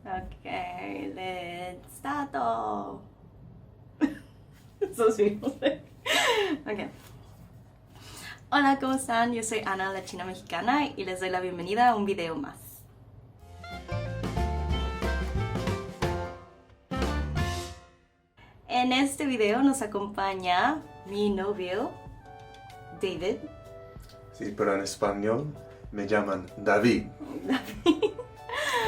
Ok, let's start. Sos mismos. Ok. Hola, ¿cómo están? Yo soy Ana, la China Mexicana, y les doy la bienvenida a un video más. En este video nos acompaña mi novio, David. Sí, pero en español me llaman David. David.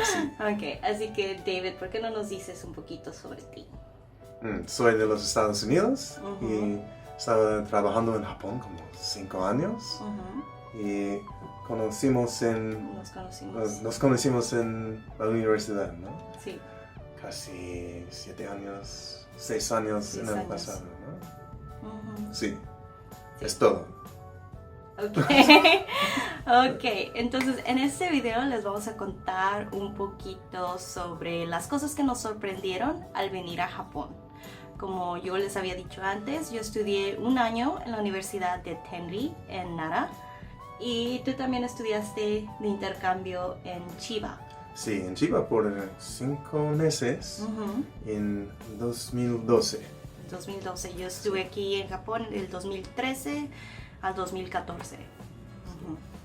Sí. Ok, así que David, ¿por qué no nos dices un poquito sobre ti? Soy de los Estados Unidos Ujú. y estaba trabajando en Japón como 5 años y nos conocimos en la universidad, ¿no? Sí. Casi 7 años, 6 años 6 en el años. pasado, ¿no? Ujú. Sí, Sí. es todo. Ok, ok, entonces en este video les vamos a contar un poquito sobre las cosas que nos sorprendieron al venir a Japón. Como yo les había dicho antes, yo estudié un año en la Universidad de Tenri en Nara, y tú también estudiaste de intercambio en Chiba. Sí, en Chiba por 5 meses en 2012. 2012, yo estuve aquí en Japón del 2013 al 2014.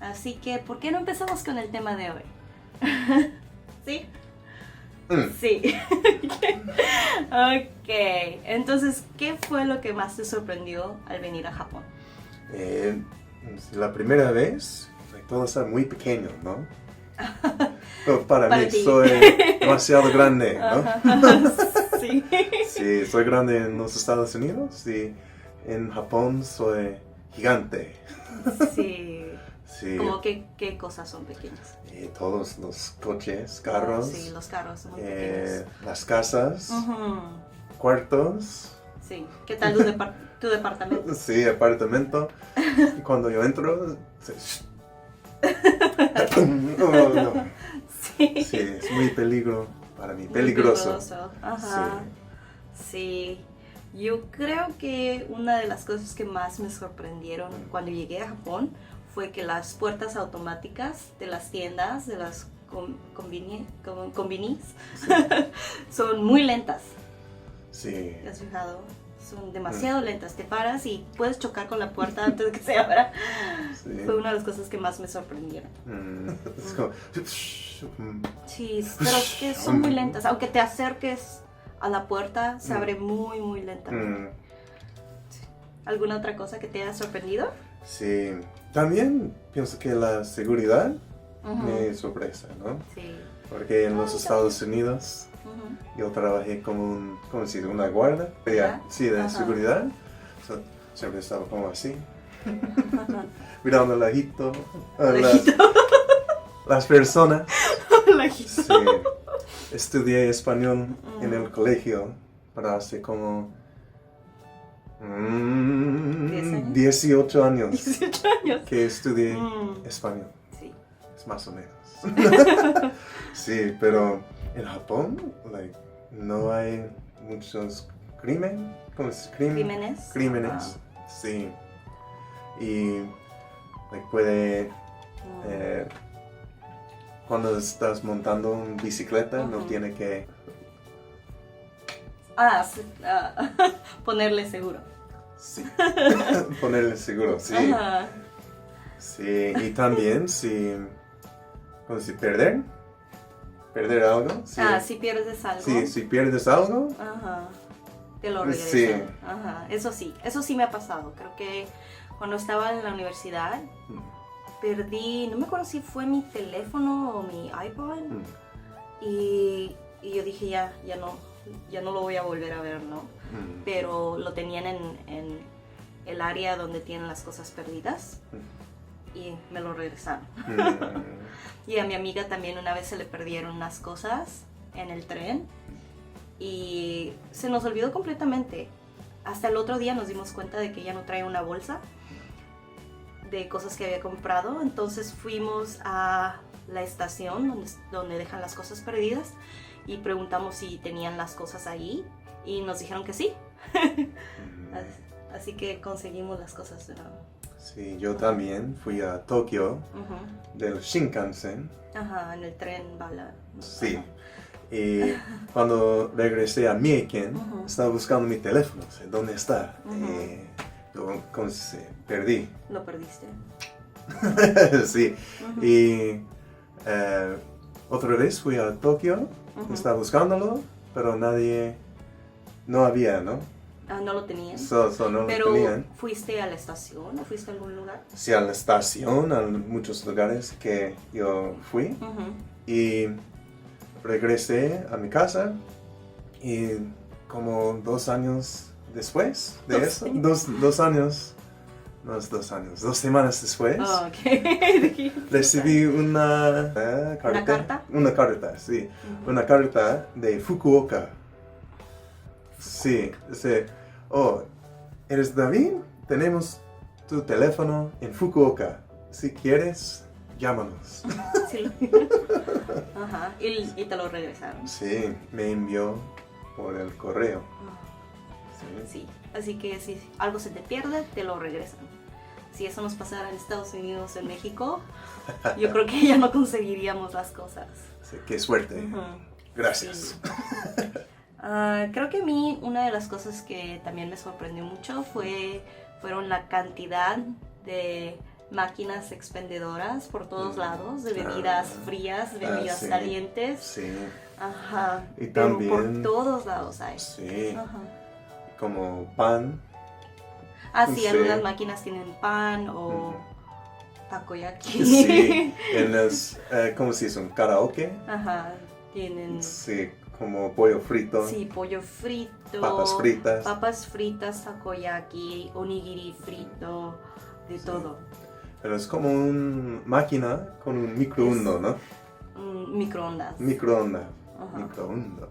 Así que, ¿por qué no empezamos con el tema de hoy? ¿Sí? Sí. Ok, entonces, ¿qué fue lo que más te sorprendió al venir a Japón? La primera vez, todo está muy pequeño, ¿no? Pero para mí, ti. soy demasiado grande, ¿no? Ajá. Sí. Sí, soy grande en los Estados Unidos y en Japón soy gigante. Sí. Sí, ¿Cómo qué cosas son pequeñas? todos los coches, carros, Sí, los carros son muy pequeños. las casas, Ujú. cuartos, Sí. ¿Qué tal tu departamento? sí, apartamento. Y cuando yo entro, oh, no. Sí. Sí, es muy para mí, Muy peligroso. Ajá. Sí. Yo creo que una de las cosas que más me sorprendieron cuando llegué a Japón fue que las puertas automáticas de las tiendas, de las convenis, Sí, son muy lentas. sí. ¿Te has fijado? Son demasiado lentas. Te paras y puedes chocar con la puerta antes de que se abra. Sí. Fue una de las cosas que más me sorprendieron. Es como... Sí, pero es que son muy lentas. Aunque te acerques a la puerta, se abre muy, muy lentamente. ¿Alguna otra cosa que te haya sorprendido? Sí, también pienso que la seguridad Ujú. me sorpresa, ¿no? Sí. Porque en los Ay, Estados Unidos Ujú. yo trabajé como ¿cómo se dice? Una guardia, sí, de Ajá. seguridad. Siempre estaba como así, mirando al lejito, a las personas. Lejito. Sí, estudié español en el colegio para hace como 10 18 años 18 años. que estudié Mm. español. Sí. Es más o menos. Sí, pero en Japón no hay muchos Crímenes. crímenes. Sí. Y puede cuando estás montando una bicicleta no Ujú. tiene que Sí, ponerle seguro. sí, ponerle seguro, sí. Ajá. Sí, y también si perder algo, sí. Si pierdes algo. Sí, si pierdes algo, Ajá. Te lo regresan. sí. Ajá. Eso sí me ha pasado. Creo que cuando estaba en la universidad perdí, no me acuerdo si fue mi teléfono o mi iPod, y yo dije ya no lo voy a volver a ver, ¿no? Pero lo tenían en el área donde tienen las cosas perdidas y me lo regresaron. Y a mi amiga también una vez se le perdieron unas cosas en el tren y se nos olvidó completamente. Hasta el otro día nos dimos cuenta de que ella no traía una bolsa de cosas que había comprado. Entonces fuimos a la estación donde dejan las cosas perdidas y preguntamos si tenían las cosas ahí y nos dijeron que sí. Así que conseguimos las cosas de nuevo. Sí, yo también fui a Tokio Ujú. del Shinkansen. Ajá, en el tren bala. Sí. Ajá. Y cuando regresé a Mieken, Ujú. estaba buscando mi teléfono, o sea, ¿dónde está? ¿Cómo se dice? Perdí. Lo perdiste. Sí. Ujú. Y otra vez fui a Tokio, Ujú. estaba buscándolo, pero no había, ¿no? Ah, no lo tenían. No Pero, lo tenían. ¿fuiste a la estación o fuiste a algún lugar? Sí, a la estación, a muchos lugares que yo fui. Ujú. Y regresé a mi casa y como 2 años después de ¿2 eso, años? 2 años, no es 2 años, 2 semanas después, Ah, ok. recibí una carta. ¿Una carta? Una carta, sí. Ujú. Una carta de Fukuoka. Sí, dice, oh, ¿eres David? Tenemos tu teléfono en Fukuoka. Si quieres, llámanos. Sí. Ajá. Y te lo regresaron. Sí, me envió por el correo. Ah, Sí. sí. Así que si algo se te pierde, te lo regresan. Si eso nos pasara en Estados Unidos, en México, yo creo que ya no conseguiríamos las cosas. Sí, qué suerte. Ujú. Gracias. Sí. Creo que a mí una de las cosas que también me sorprendió mucho fueron la cantidad de máquinas expendedoras por todos lados, de bebidas frías, bebidas sí. calientes. Sí, Ajá. Y Pero también- por todos lados hay. sí. Ajá. Como pan. Sí, Sí. algunas máquinas tienen pan o Ujú. takoyaki. Sí, en los, ¿cómo se dice? Un karaoke. Ajá, tienen Sí, como pollo frito. sí, pollo frito, Papas fritas. takoyaki, onigiri frito, de Sí. todo. Pero es como una máquina con un microondas, ¿no? Microondas. Microondas. Ajá. Microondas.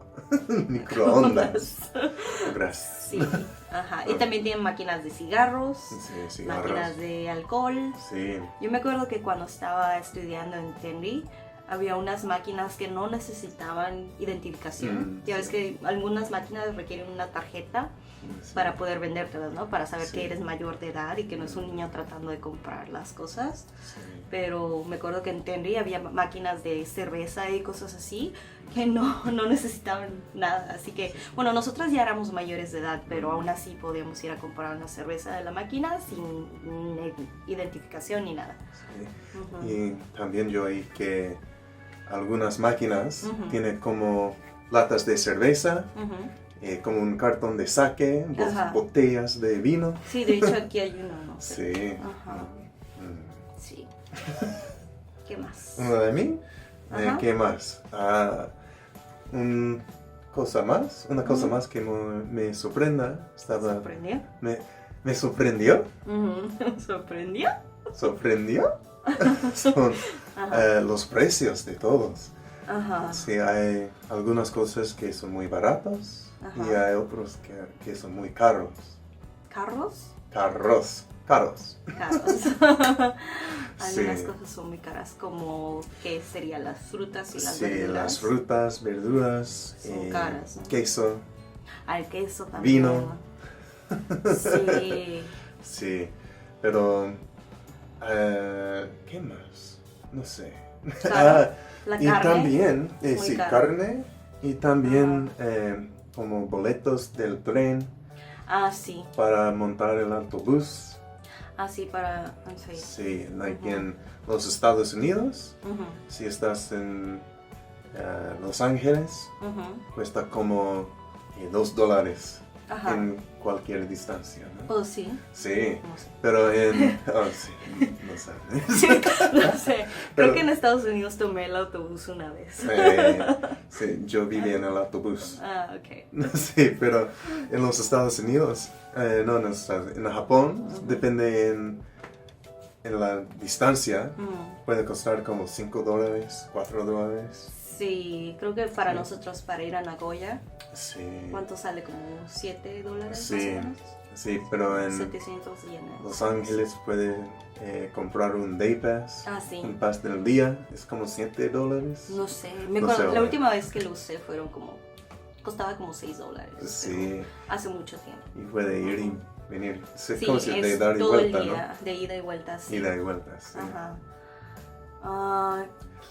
Microondas. Gracias. Sí, ajá. Y también tienen máquinas de cigarros, Sí, cigarros. máquinas de alcohol. Sí. Yo me acuerdo que cuando estaba estudiando en Tenri, había unas máquinas que no necesitaban identificación. Ya ves Sí. que algunas máquinas requieren una tarjeta Sí. para poder vendértelas, ¿no? Para saber Sí. que eres mayor de edad y que no es un niño tratando de comprar las cosas. Sí. Pero me acuerdo que en Tenri había máquinas de cerveza y cosas así que no necesitaban nada. Así que, bueno, nosotros ya éramos mayores de edad, pero aún así podíamos ir a comprar una cerveza de la máquina sin identificación ni nada. Sí. Ujú. Y también yo oí que algunas máquinas Ujú. tienen como latas de cerveza, Ujú. como un cartón de sake, Ajá. botellas de vino. Sí, de hecho aquí hay uno, ¿no? Sí. Ajá. Mm. Sí. ¿Qué más? ¿Uno de mí? Ajá. ¿Qué más? Una cosa Ujú. más que me sorprenda. ¿Sorprendió? Me sorprendió. Ujú. ¿Sorprendió? Sorprendió. Son Ajá. los precios de todos. Ajá. Sí, hay algunas cosas que son muy baratas Ajá. y hay otros que son muy caros. ¿Carros? Caros. Caros. Algunas Sí. cosas son muy caras, como ¿qué serían las frutas y las Sí, verduras? las frutas, verduras, Son caras, ¿no? queso, Al queso también. Vino. Sí. sí, pero ¿qué más? No sé. Claro, la y carne también, es muy sí, cara. carne y también como boletos del tren Sí. para montar el autobús. Sí, para... Sí. Sí, like Ujú. en los Estados Unidos, Ujú, si estás en Los Ángeles, ujú. cuesta como $2 Ajá. en cualquier distancia, ¿no? Oh, sí. Sí, No sé. pero en... Oh, sí, no sabes. No sé. Pero- Creo que en Estados Unidos tomé el autobús una vez. Sí, yo viví en el autobús. Ok. Sí, pero en los Estados Unidos, no, en Japón, Ujú. depende en la distancia, Mm. puede costar como $5, $4. Sí, creo que para Sí. nosotros, para ir a Nagoya, Sí, ¿cuánto sale? ¿Como $7 Sí. más o menos? sí, pero en 700 yenes. Los Ángeles puede comprar un Day Pass, Sí. un pass del día, es como $7. No sé. No sé, La ahora. última vez que lo usé costaba como $6. Sí, pero hace mucho tiempo. y puede ir y venir. Sí, Sí, como si de es dar y todo vuelta, el día, de ida y vuelta, ¿no? sí. Ida y vuelta, sí. Ajá.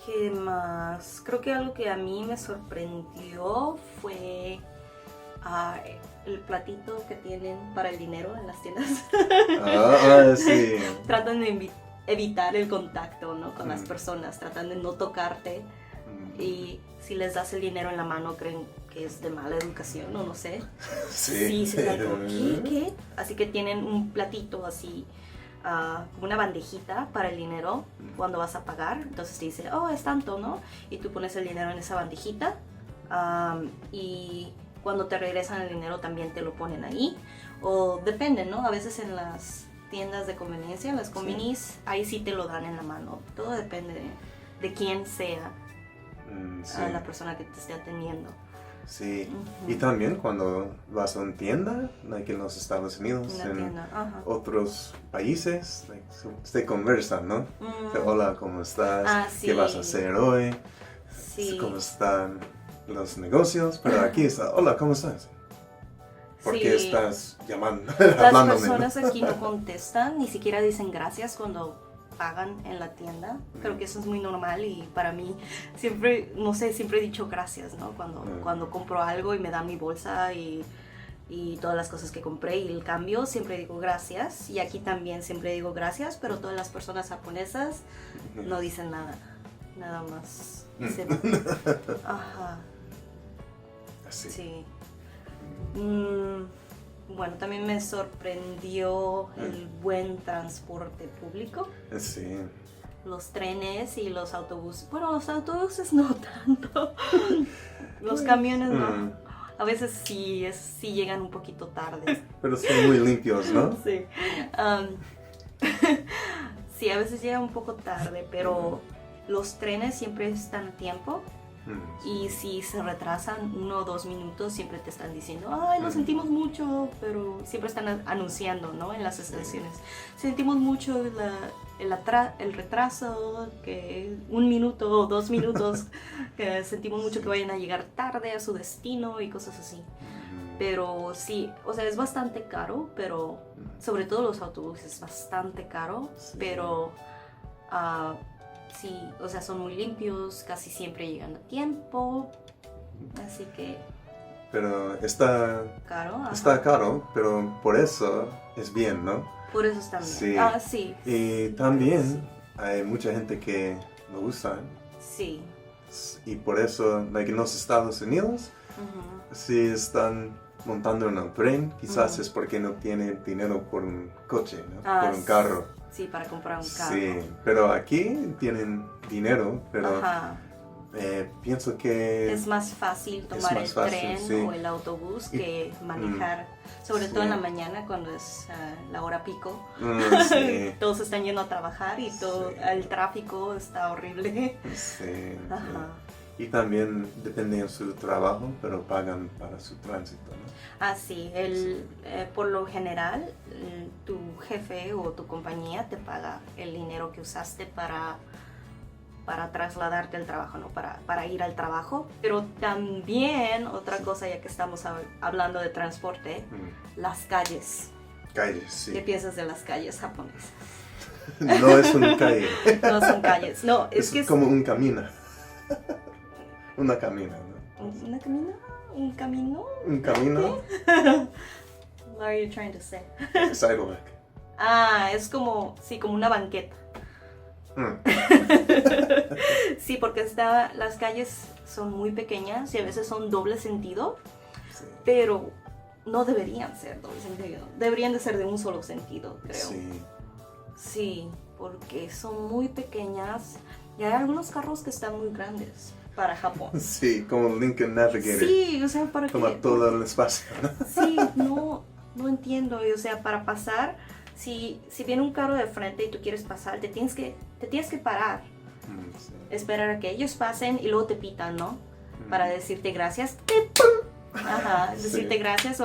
¿Qué más? Creo que algo que a mí me sorprendió fue el platito que tienen para el dinero en las tiendas. Sí. Tratan de evitar el contacto, ¿no? Con las personas, tratan de no tocarte. Y si les das el dinero en la mano, creen que es de mala educación, o no sé. Sí, se quedan como, ¿qué? Así que tienen un platito así, como una bandejita para el dinero cuando vas a pagar. Entonces te dice, oh, es tanto, ¿no? Y tú pones el dinero en esa bandejita. Y cuando te regresan el dinero también te lo ponen ahí. O depende, ¿no? A veces en las tiendas de conveniencia, en las convenis, ahí sí te lo dan en la mano. Todo depende de quién sea la persona que te esté atendiendo. Sí, y también cuando vas a una tienda, like en los Estados Unidos, en otros países, like, se conversan, ¿no? Hola, ¿cómo estás? Sí. ¿Qué vas a hacer hoy? Sí. ¿Cómo están los negocios? Pero aquí está, hola, ¿cómo estás? ¿Por qué estás llamando? Las personas aquí no contestan, ni siquiera dicen gracias cuando pagan en la tienda. Creo que eso es muy normal y para mí siempre, no sé, siempre he dicho gracias, ¿no? Cuando compro algo y me dan mi bolsa y todas las cosas que compré y el cambio, siempre digo gracias. Y aquí también siempre digo gracias, pero todas las personas japonesas no dicen nada más. Ajá. Así. Sí. Bueno, también me sorprendió el buen transporte público. Sí. Los trenes y los autobuses. Bueno, los autobuses no tanto. Los camiones no. A veces sí llegan un poquito tarde. Pero son muy limpios, ¿no? Sí. Sí, a veces llegan un poco tarde, pero los trenes siempre están a tiempo. Y si se retrasan 1 o 2 minutos, siempre te están diciendo, ay, lo sentimos mucho, pero siempre están anunciando, ¿no? En las estaciones. Sentimos mucho el retraso, que 1 minuto o 2 minutos, que sentimos mucho que vayan a llegar tarde a su destino y cosas así. Pero sí, o sea, es bastante caro, pero sobre todo los autobuses es bastante caro, pero sí, o sea, son muy limpios, casi siempre llegan a tiempo, así que... Pero está caro. Está caro, pero por eso es bien, ¿no? Por eso está bien. Sí. Sí. Y también hay mucha gente que lo usa. Sí. Y por eso, like en los Estados Unidos, si están montando en un tren, quizás es porque no tienen dinero por un coche, ¿no? Por un carro. Sí, para comprar un carro. Sí, pero aquí tienen dinero, pero pienso que... es más fácil tomar el tren o el autobús que manejar, sobre todo en la mañana cuando es la hora pico. Todos están yendo a trabajar y todo el tráfico está horrible. Sí. Y también depende de su trabajo, pero pagan para su tránsito, ¿no? Sí. Por lo general, tu jefe o tu compañía te paga el dinero que usaste para trasladarte al trabajo, ¿no? Para ir al trabajo. Pero también, otra cosa, ya que estamos hablando de transporte, las calles. Calles, sí. ¿Qué piensas de las calles japonesas? No es una calle. No son calles. No, es que como un camino. Una camina, ¿no? ¿Una camina? ¿Un camino? ¿Un camino? What are you trying to say? Sidewalk. Es como, sí, como una banqueta. Sí, porque las calles son muy pequeñas y a veces son doble sentido, pero no deberían ser doble sentido. Deberían de ser de un solo sentido, creo. Sí, porque son muy pequeñas y hay algunos carros que están muy grandes para Japón. Sí, como Lincoln Navigator. Sí, o sea, para que... Toma todo el espacio, ¿no? Sí, no entiendo. O sea, para pasar, si viene un carro de frente y tú quieres pasar, te tienes que parar. Esperar a que ellos pasen y luego te pitan, ¿no? Para decirte gracias. Decirte gracias.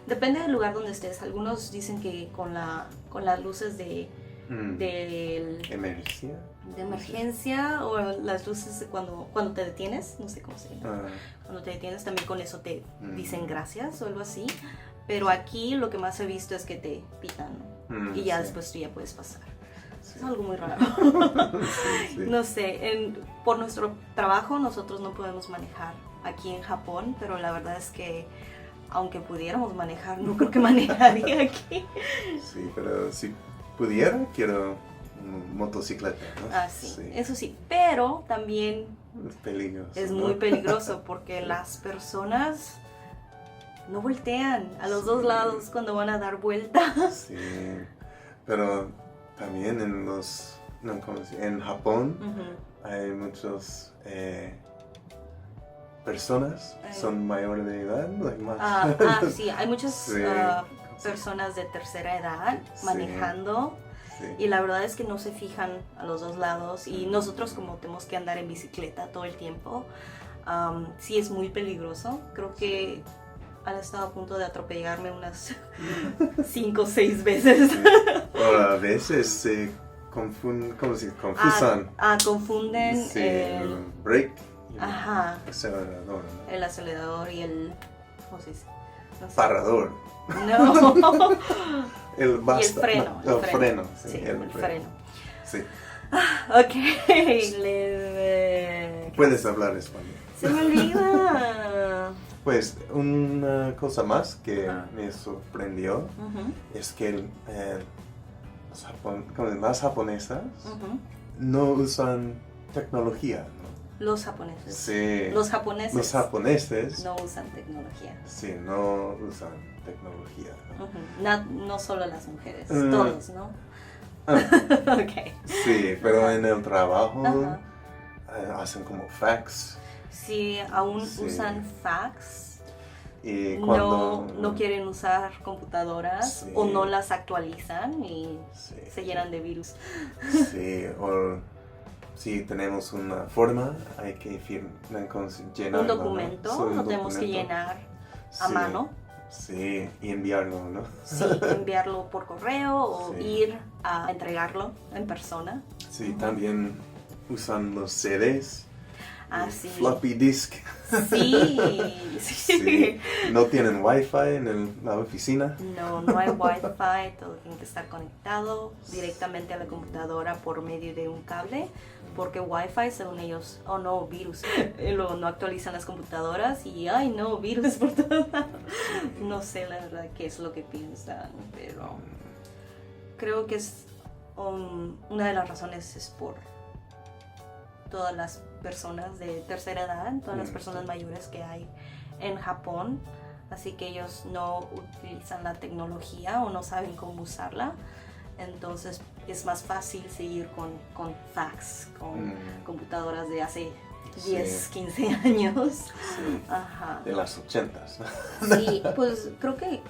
Depende del lugar donde estés. Algunos dicen que con las luces de emergencia o las luces cuando te detienes, no sé cómo se llama. Cuando te detienes también con eso te dicen gracias o algo así. Pero aquí lo que más he visto es que te pitan, ¿no? Y ya después tú ya puedes pasar. Es algo muy raro. No sé, por nuestro trabajo nosotros no podemos manejar aquí en Japón, pero la verdad es que aunque pudiéramos manejar, no creo que manejaría aquí. Sí, pero si pudiera, quiero motocicleta, ¿no? Ah, sí, eso sí, pero también es peligroso, es ¿no? muy peligroso porque las personas no voltean a los dos lados cuando van a dar vueltas. Sí, pero también en Japón hay muchas personas que son mayores de edad, sí, hay muchas personas de tercera edad manejando. Sí. Y la verdad es que no se fijan a los dos lados y nosotros como tenemos que andar en bicicleta todo el tiempo, sí es muy peligroso. Creo que han estado a punto de atropellarme unas 5 o 6 veces. Sí. O a veces se confunden, ¿cómo se dice? Confusan. Confunden sí, el brake y el acelerador, ¿no? El acelerador y el... ¿cómo se dice? No sé. Parador. No. El basta. Y el freno. No, el freno. Sí, el freno. Sí. Ok. Puedes hablar español. Se me olvida. Pues una cosa más que me sorprendió es que las japonesas no usan tecnología, ¿no? Los japoneses. Sí. Los japoneses no usan tecnología. Sí, no usan tecnología, ¿no? No solo las mujeres, todos, ¿no? Okay. Sí, pero en el trabajo hacen como fax. Sí, aún usan fax. Y cuando no quieren usar computadoras o no las actualizan y se llenan de virus. Sí, o si tenemos una forma, hay que llenar un documento, lo tenemos que llenar a mano. Sí, y enviarlo, ¿no? Sí, enviarlo por correo o ir a entregarlo en persona. Sí, también usan los CDs. Sí. Floppy disk. Sí. No tienen wifi en la oficina. No hay wifi, todo tiene que estar conectado directamente a la computadora por medio de un cable, porque wifi según ellos, virus, y luego no actualizan las computadoras y virus por todos lados. No sé la verdad qué es lo que piensan, pero creo que es una de las razones es por todas las personas de tercera edad, todas las personas mayores que hay en Japón, así que ellos no utilizan la tecnología o no saben cómo usarla, entonces es más fácil seguir con fax, con computadoras de hace 10, 15 años. Sí. Ajá. De las 80s. Sí, pues creo que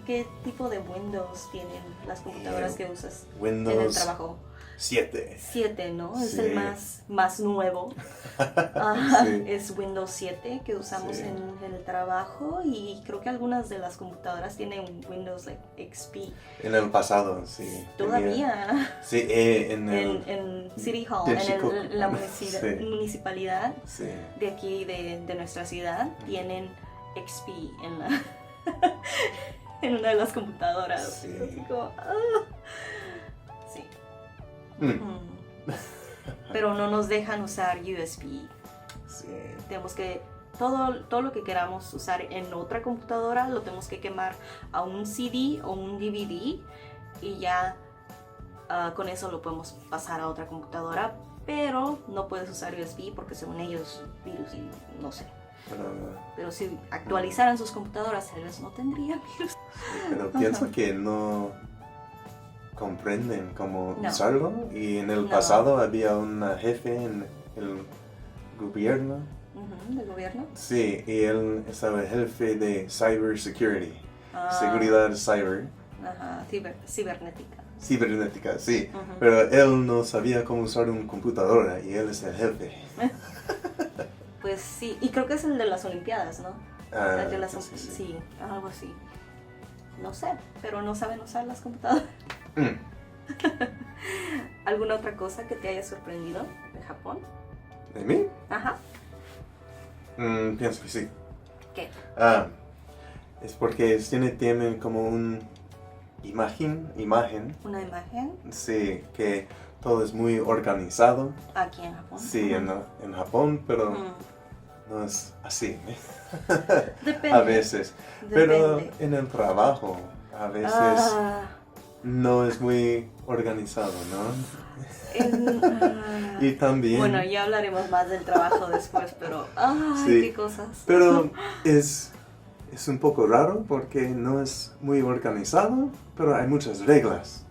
¿qué tipo de Windows tienen las computadoras que usas Windows en el trabajo? 7, ¿no? Es el más nuevo. Es Windows 7 que usamos en el trabajo y creo que algunas de las computadoras tienen Windows XP. En el pasado, sí. Todavía. Sí, en City Hall, en la municipalidad de aquí, de nuestra ciudad, tienen XP en una de las computadoras. Sí. Así como, Pero no nos dejan usar USB. Sí. Tenemos que todo lo que queramos usar en otra computadora lo tenemos que quemar a un CD o un DVD y ya con eso lo podemos pasar a otra computadora, pero no puedes usar USB porque según ellos virus y no sé. Pero si actualizaran sus computadoras, tal vez no tendrían virus. Pero pienso que no comprenden cómo usarlo, y en el pasado había un jefe en el gobierno. ¿Del gobierno? Sí, y él estaba el jefe de cybersecurity, seguridad cyber. Ajá, cibernética. Cibernética, sí, pero él no sabía cómo usar una computadora y él es el jefe. Pues sí, y creo que es el de las Olimpiadas, ¿no? Sí, algo así. No sé, pero no saben usar las computadoras. ¿Alguna otra cosa que te haya sorprendido de Japón? ¿De mí? Ajá. Pienso que sí. ¿Qué? Es porque tienen como imagen. ¿Una imagen? Sí, que todo es muy organizado. Aquí en Japón. Sí, en Japón, pero no es así. Depende. A veces. Pero en el trabajo, a veces no es muy organizado, ¿no? Y también... Bueno, ya hablaremos más del trabajo después, pero... sí, qué cosas. Pero es un poco raro porque no es muy organizado, pero hay muchas reglas.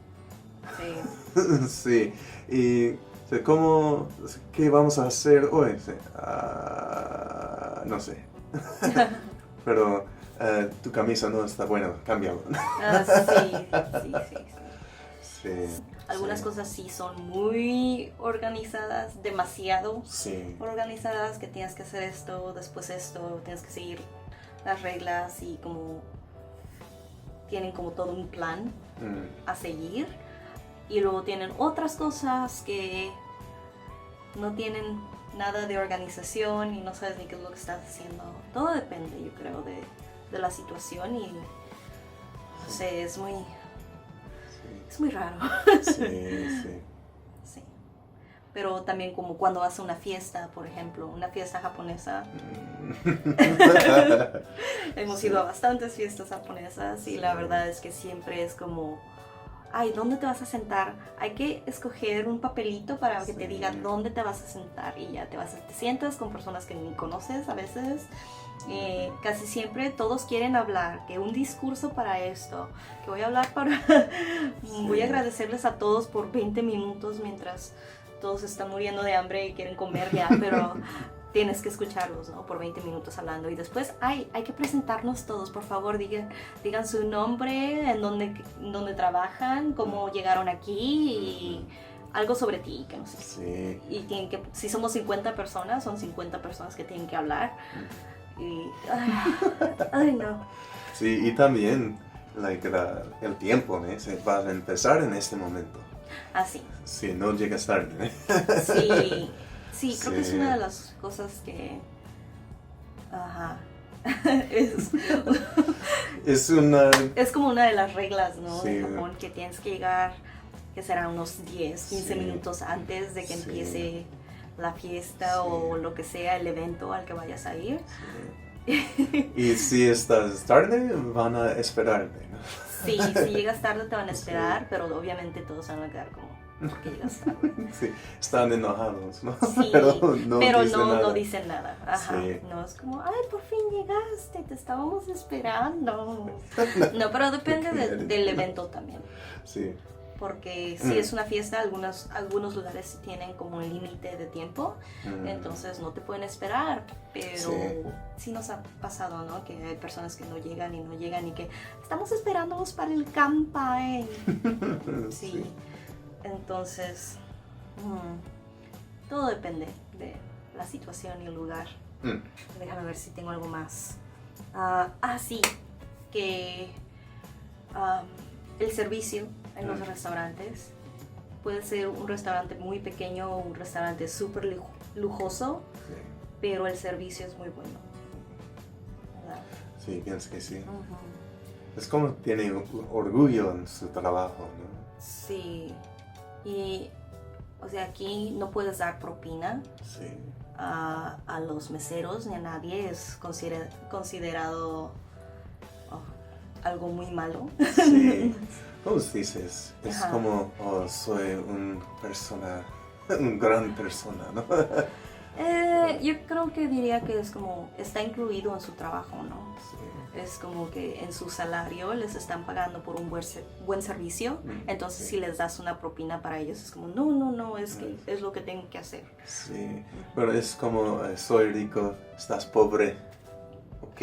Sí. Sí. Y ¿qué vamos a hacer hoy? No sé. Pero tu camisa no está buena, cámbialo. Sí. Algunas cosas sí son muy organizadas, demasiado organizadas, que tienes que hacer esto, después esto, tienes que seguir las reglas y como tienen como todo un plan a seguir. Y luego tienen otras cosas que no tienen nada de organización y no sabes ni qué es lo que estás haciendo. Todo depende, yo creo, de la situación y no sé, es muy raro. Sí. Pero también como cuando vas a una fiesta, por ejemplo, una fiesta japonesa. Hemos ido a bastantes fiestas japonesas y la verdad es que siempre es como... Ay, ¿dónde te vas a sentar? Hay que escoger un papelito para que te diga dónde te vas a sentar y ya te sientas con personas que ni conoces a veces. Casi siempre todos quieren hablar, que un discurso para esto, que voy a hablar para... Voy a agradecerles a todos por 20 minutos mientras todos están muriendo de hambre y quieren comer ya, pero... Tienes que escucharlos, ¿no? Por 20 minutos hablando. Y después hay que presentarnos todos. Por favor, digan su nombre, en dónde trabajan, cómo llegaron aquí y algo sobre ti, que no sé. Sí. Y si somos 50 personas, son 50 personas que tienen que hablar. Y... Ay, no. Sí, y también el tiempo, ¿no? Se va a empezar en este momento. Sí. Sí, no llegas tarde, Sí. Sí, creo que es una de las cosas que... Es como una de las reglas, ¿no? Sí. De Japón, que tienes que llegar, que será unos 10, 15 minutos antes de que empiece la fiesta o lo que sea, el evento al que vayas a ir. Sí. Y si estás tarde, van a esperarte, ¿no? Sí, si llegas tarde te van a esperar, pero obviamente todos van a quedar como... Porque llegas tarde. Sí, están enojados, ¿no? Sí, pero no dicen nada. Sí. No es como, ay, por fin llegaste, te estábamos esperando. No, pero depende del evento también. Sí. Porque si es una fiesta, algunos lugares sí tienen como un límite de tiempo, entonces no te pueden esperar, pero sí nos ha pasado, ¿no? Que hay personas que no llegan y que estamos esperándolos para el camping. Sí. Entonces, todo depende de la situación y el lugar. Déjame ver si tengo algo más. Sí, que el servicio en los restaurantes puede ser un restaurante muy pequeño o un restaurante súper lujoso, pero el servicio es muy bueno, ¿verdad? Sí, pienso que sí. Es como tiene orgullo en su trabajo, ¿no? Sí. Y, o sea, aquí no puedes dar propina a los meseros ni a nadie. Es considerado algo muy malo. Sí. ¿Cómo dices? Es como, soy un gran persona, ¿no? Yo creo que diría que es como, está incluido en su trabajo, ¿no? Sí. Es como que en su salario les están pagando por un buen servicio, entonces si les das una propina para ellos es como, no, es lo que tengo que hacer. Sí, pero es como, soy rico, estás pobre, ¿ok?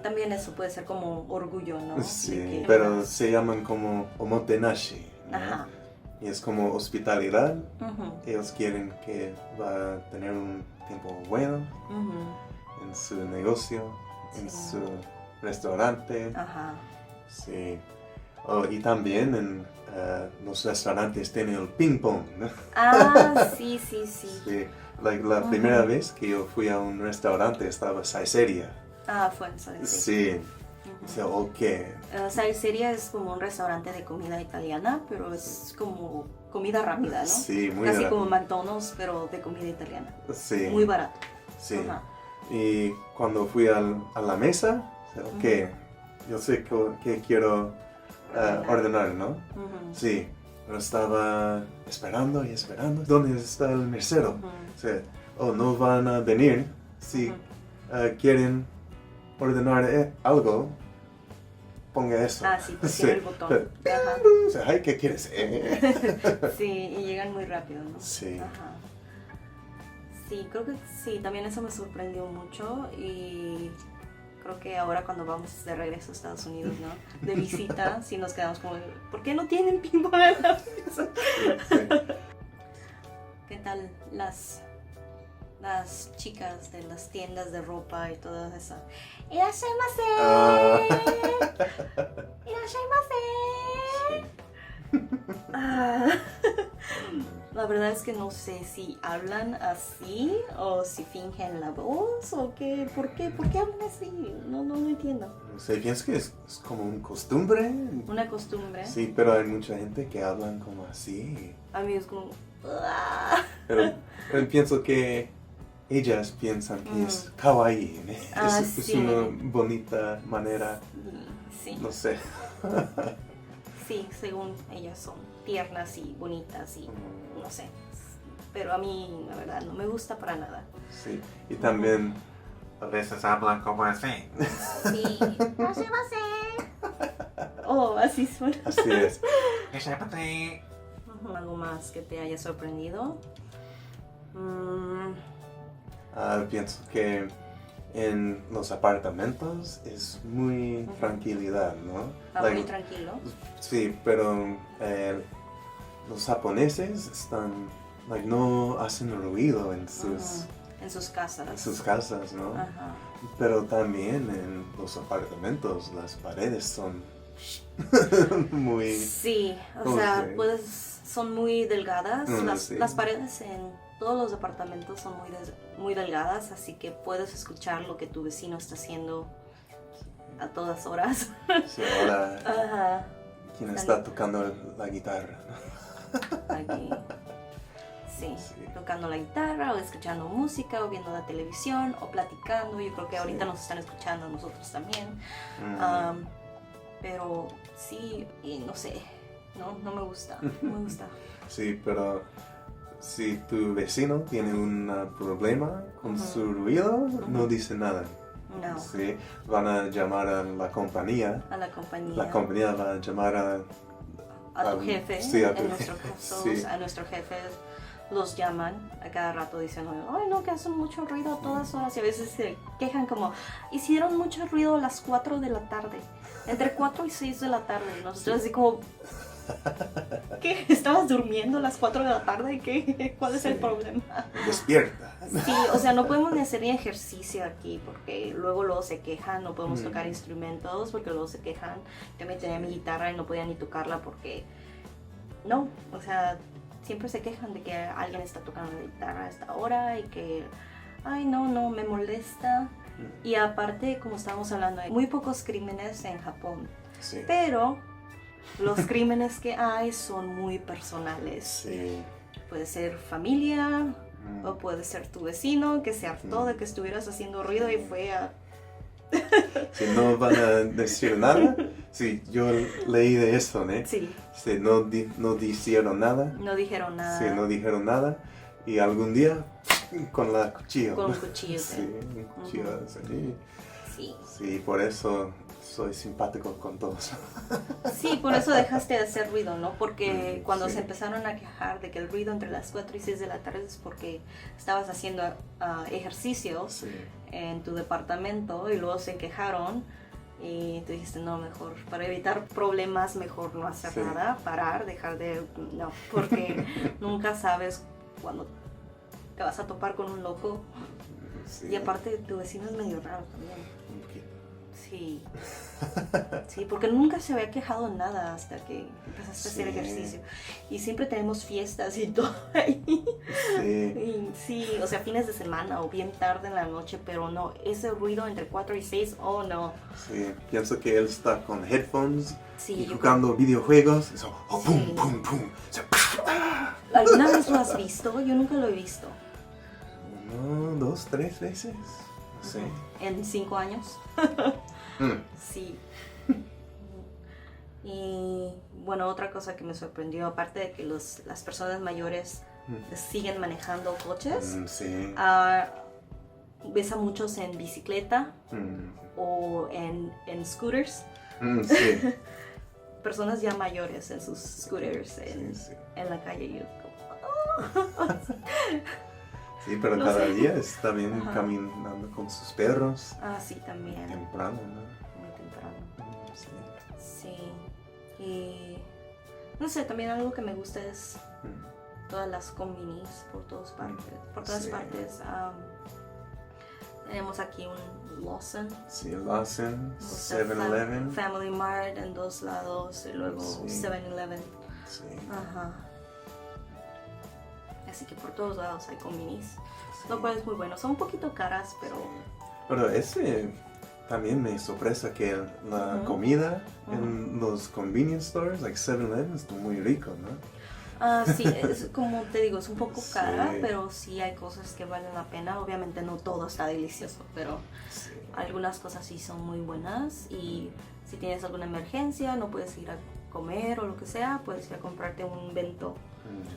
También eso puede ser como orgullo, ¿no? Sí, pero se llaman como omotenashi, ¿no? Y es como hospitalidad. Ellos quieren que va a tener un tiempo bueno en su negocio, en su restaurante. Sí. Y también en los restaurantes tienen el ping pong, ¿no? Sí. Sí. La primera vez que yo fui a un restaurante estaba Saiseria. Fue en Saiseria. Sí. O sea, ¿o qué? Saiseria es como un restaurante de comida italiana, pero es como comida rápida, ¿no? Sí, muy casi rápido. Como McDonald's, pero de comida italiana. Sí. Muy barato. Sí. Y cuando fui a la mesa, ok, yo sé que quiero ordenar, ¿no? Sí, pero estaba esperando y esperando. ¿Dónde está el mesero? O sea, no van a venir si quieren ordenar algo. Ponga eso. Sí, presiona el botón. O sea, ay, ¿qué quieres? Sí, y llegan muy rápido, ¿no? Sí. Sí, creo que sí, también eso me sorprendió mucho y creo que ahora cuando vamos de regreso a Estados Unidos, ¿no? De visita, sí nos quedamos como, ¿por qué no tienen pinball en la mesa? Sí. ¿Qué tal las chicas de las tiendas de ropa y todo eso? ¡Irashaimase! La verdad es que no sé si hablan así o si fingen la voz o qué. ¿Por qué hablan así? No entiendo. No sé, pienso que es como una costumbre. Una costumbre. Sí, pero hay mucha gente que hablan como así. A mí es como... Pero pienso que ellas piensan que es kawaii, ¿no? Es una bonita manera. Sí. No sé. Sí, según ellas son tiernas y bonitas y no sé. Pero a mí, la verdad, no me gusta para nada. Sí, y también a veces hablan como así. Sí. Así suena. Así es. ¿Algo más que te haya sorprendido? Pienso que en los apartamentos es muy tranquilidad, ¿no? Muy tranquilo. Sí, pero los japoneses están, no hacen ruido en sus casas. En sus casas, ¿no? Pero también en los apartamentos las paredes son muy... Sí, o sea, son muy delgadas. Las paredes en todos los departamentos son muy delgadas, así que puedes escuchar lo que tu vecino está haciendo a todas horas. Sí, ahora ¿quién está tocando la guitarra? Aquí. Sí, tocando la guitarra o escuchando música o viendo la televisión o platicando. Yo creo que ahorita nos están escuchando a nosotros también. Pero sí, y no sé, no me gusta, no me gusta. Sí, pero si tu vecino tiene un problema con su ruido, no dice nada. No. Sí, van a llamar a la compañía. La compañía va a llamar a tu jefe. Sí, en nuestro caso, a nuestro jefe los llaman a cada rato diciendo, ay no, que hacen mucho ruido a todas horas, y a veces se quejan como, hicieron mucho ruido a las 4 de la tarde, entre 4 y 6 de la tarde, y nosotros así como, ¿qué? ¿Estabas durmiendo a las 4 de la tarde? ¿Qué? ¿Cuál es el problema? Despierta. Sí, o sea, no podemos ni hacer ni ejercicio aquí porque luego se quejan, no podemos tocar instrumentos porque luego se quejan. También tenía mi guitarra y no podía ni tocarla porque no, o sea, siempre se quejan de que alguien está tocando la guitarra a esta hora y que, ay no, me molesta. Y aparte, como estábamos hablando, hay muy pocos crímenes en Japón, pero los crímenes que hay son muy personales. Sí. Puede ser familia o puede ser tu vecino que se hartó de que estuvieras haciendo ruido y fue a... Si no van a decir nada, sí, yo leí de eso, ¿no? Sí. Sí, no dijeron nada. No dijeron nada. Sí, no dijeron nada. Y algún día, con la cuchillo. Con un cuchillo. Sí, un cuchillo. Sí. Sí, por eso soy simpático con todos. Sí, por eso dejaste de hacer ruido, ¿no? Porque cuando se empezaron a quejar de que el ruido entre las 4 y 6 de la tarde es porque estabas haciendo ejercicios en tu departamento y luego se quejaron y tú dijiste, no, mejor, para evitar problemas, mejor no hacer nada, parar, dejar de... No, porque nunca sabes cuándo te vas a topar con un loco. Y aparte tu vecino es medio raro también. Sí. Sí, porque nunca se había quejado nada hasta que empezaste a hacer ejercicio. Y siempre tenemos fiestas y todo ahí. Sí. Sí, o sea, fines de semana o bien tarde en la noche, pero no, ese ruido entre 4 y 6, oh no. Sí, pienso que él está con headphones y jugando videojuegos. Eso, pum, pum, pum. ¿Alguna vez lo has visto? Yo nunca lo he visto. 1, 2, 3 veces. No sé. ¿En 5 años? Sí. Y bueno, otra cosa que me sorprendió, aparte de que las personas mayores siguen manejando coches, ves a muchos en bicicleta o en scooters. Sí. Personas ya mayores en sus scooters en la calle. Y yo como, sí, pero no cada día está bien caminando con sus perros. Ah, sí, también. Temprano, ¿no? Muy temprano. Sí. Y no sé, también algo que me gusta es todas las combinis por todas partes. Tenemos aquí un Lawson. Sí, Lawson, 7-Eleven. Family Mart en 2 lados y luego 7-Eleven. Sí. Ajá. Así que por todos lados hay combinis, lo cual es muy bueno. Son un poquito caras, pero... Pero ese también me sorpresa que la comida en los convenience stores, like 7-Eleven, está muy rico, ¿no? Sí, es, como te digo, es un poco cara, pero sí hay cosas que valen la pena. Obviamente no todo está delicioso, pero algunas cosas sí son muy buenas. Y si tienes alguna emergencia, no puedes ir a comer o lo que sea, puedes ir a comprarte un bento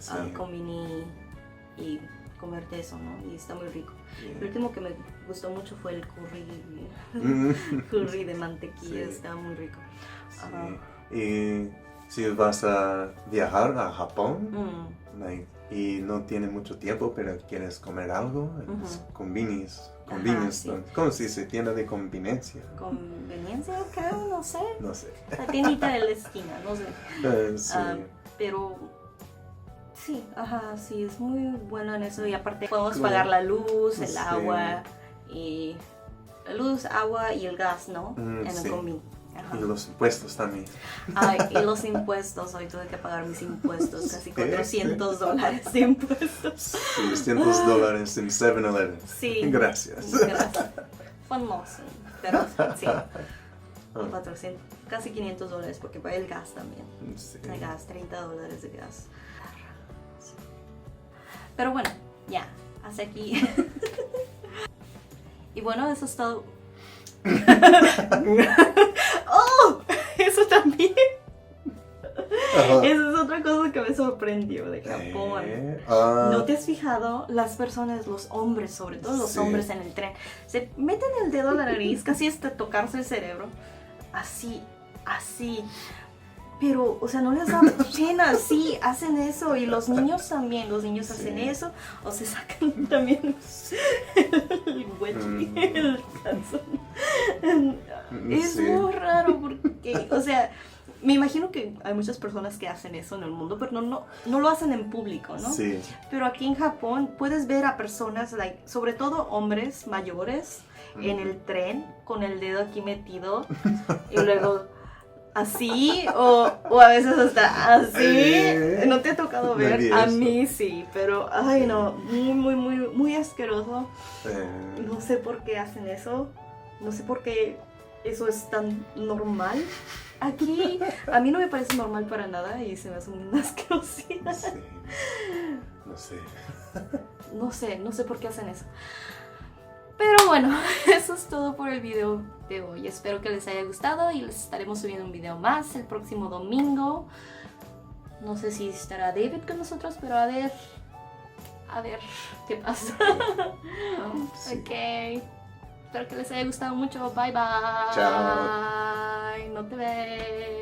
al conveni y comerte eso, ¿no? Y está muy rico. El último que me gustó mucho fue el curry de mantequilla, está muy rico. Y si vas a viajar a Japón y no tienes mucho tiempo pero quieres comer algo, convenience, ¿cómo se dice? Tienda de conveniencia. ¿Conveniencia? Creo, no sé. No sé. La tiendita de la esquina, no sé. Pero... sí, es muy bueno en eso y aparte podemos pagar la luz, el agua y la luz, agua y el gas, ¿no? En el conveni. Y los impuestos también. Y los impuestos, hoy tuve que pagar mis impuestos, casi $400 de impuestos. $600 en 7-Eleven. Sí. Gracias. Fue hermoso, pero sí. 400, casi $500 porque pagué el gas también. El gas, $30 de gas. Pero bueno, ya, hasta aquí. Y bueno, eso es todo. ¡Oh! Eso también. Esa es otra cosa que me sorprendió de Japón. ¿No te has fijado? Las personas, los hombres, sobre todo los hombres en el tren, se meten el dedo a la nariz casi hasta tocarse el cerebro. Así. Pero, o sea, no les da pena, sí, hacen eso. Y los niños también, hacen eso. O se sacan también el wedgie, el calzón. Es muy raro porque, o sea, me imagino que hay muchas personas que hacen eso en el mundo, pero no lo hacen en público, ¿no? Sí. Pero aquí en Japón puedes ver a personas, sobre todo hombres mayores, en el tren, con el dedo aquí metido. Y luego... así o a veces hasta así. ¿No te ha tocado ver? A mí sí, pero ay no, muy asqueroso. No sé por qué hacen eso, no sé por qué eso es tan normal aquí. A mí no me parece normal para nada y se me hace una asquerosidad. No sé por qué hacen eso. Pero bueno, eso es todo por el video de hoy. Espero que les haya gustado y les estaremos subiendo un video más el próximo domingo. No sé si estará David con nosotros, pero a ver qué pasa. Ok. Espero que les haya gustado mucho. Bye bye. Chao. No te ves.